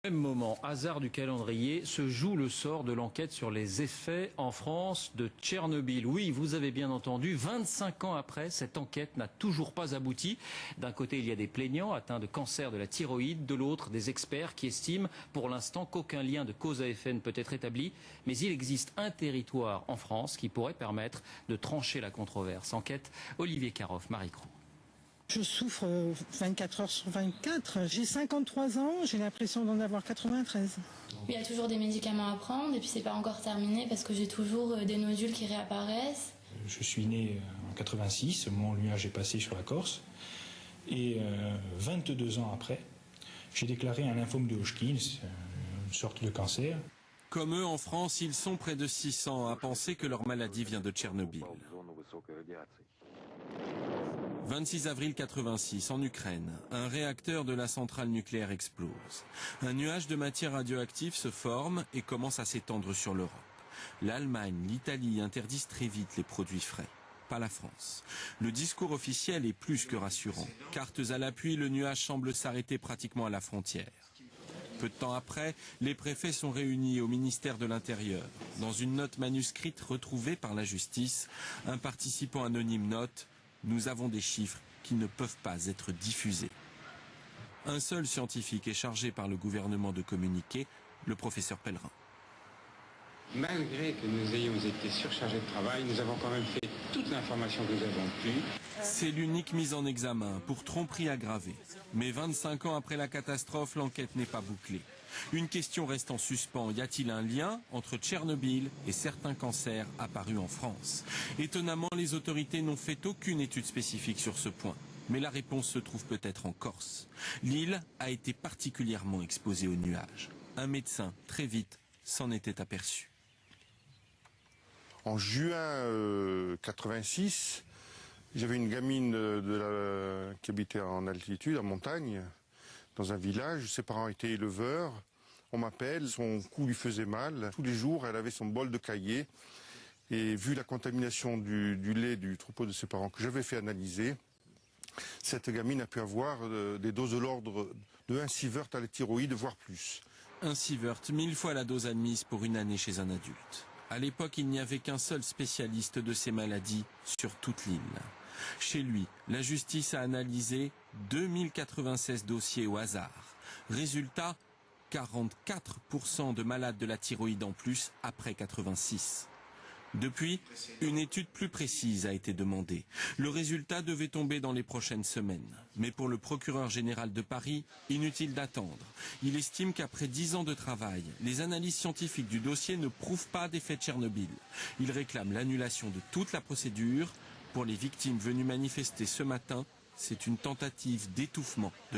Même moment, hasard du calendrier, se joue le sort de l'enquête sur les effets en France de Tchernobyl. Oui, vous avez bien entendu, 25 ans après, cette enquête n'a toujours pas abouti. D'un côté, il y a des plaignants atteints de cancer de la thyroïde, de l'autre, des experts qui estiment pour l'instant qu'aucun lien de cause à effet ne peut être établi. Mais il existe un territoire en France qui pourrait permettre de trancher la controverse. Enquête Olivier Caroff, Marie Croix. Je souffre 24 heures sur 24. J'ai 53 ans, j'ai l'impression d'en avoir 93. Il y a toujours des médicaments à prendre et puis c'est pas encore terminé parce que j'ai toujours des nodules qui réapparaissent. Je suis né en 86, mon nuage est passé sur la Corse. Et 22 ans après, j'ai déclaré un lymphome de Hodgkin, une sorte de cancer. Comme eux, en France, ils sont près de 600 à penser que leur maladie vient de Tchernobyl. 26 avril 86, en Ukraine, un réacteur de la centrale nucléaire explose. Un nuage de matière radioactive se forme et commence à s'étendre sur l'Europe. L'Allemagne, l'Italie interdisent très vite les produits frais. Pas la France. Le discours officiel est plus que rassurant. Cartes à l'appui, le nuage semble s'arrêter pratiquement à la frontière. Peu de temps après, les préfets sont réunis au ministère de l'Intérieur. Dans une note manuscrite retrouvée par la justice, un participant anonyme note « Nous avons des chiffres qui ne peuvent pas être diffusés ». Un seul scientifique est chargé par le gouvernement de communiquer, le professeur Pellerin. Malgré que nous ayons été surchargés de travail, nous avons quand même fait toute l'information que nous avons pu. C'est l'unique mise en examen pour tromperie aggravée. Mais 25 ans après la catastrophe, l'enquête n'est pas bouclée. Une question reste en suspens. Y a-t-il un lien entre Tchernobyl et certains cancers apparus en France? Étonnamment, les autorités n'ont fait aucune étude spécifique sur ce point. Mais la réponse se trouve peut-être en Corse. L'île a été particulièrement exposée aux nuages. Un médecin, très vite, s'en était aperçu. En juin 86, j'avais une gamine qui habitait en altitude, en montagne, dans un village. Ses parents étaient éleveurs. On m'appelle, son cou lui faisait mal. Tous les jours, elle avait son bol de caillé. Et vu la contamination du lait du troupeau de ses parents que j'avais fait analyser, cette gamine a pu avoir des doses de l'ordre de 1 sievert à la thyroïde, voire plus. 1 sievert, 1000 fois la dose admise pour une année chez un adulte. À l'époque, il n'y avait qu'un seul spécialiste de ces maladies sur toute l'île. Chez lui, la justice a analysé 2096 dossiers au hasard. Résultat, 44% de malades de la thyroïde en plus après 86. Depuis, une étude plus précise a été demandée. Le résultat devait tomber dans les prochaines semaines. Mais pour le procureur général de Paris, inutile d'attendre. Il estime qu'après 10 ans de travail, les analyses scientifiques du dossier ne prouvent pas d'effet Tchernobyl. Il réclame l'annulation de toute la procédure. Pour les victimes venues manifester ce matin, c'est une tentative d'étouffement de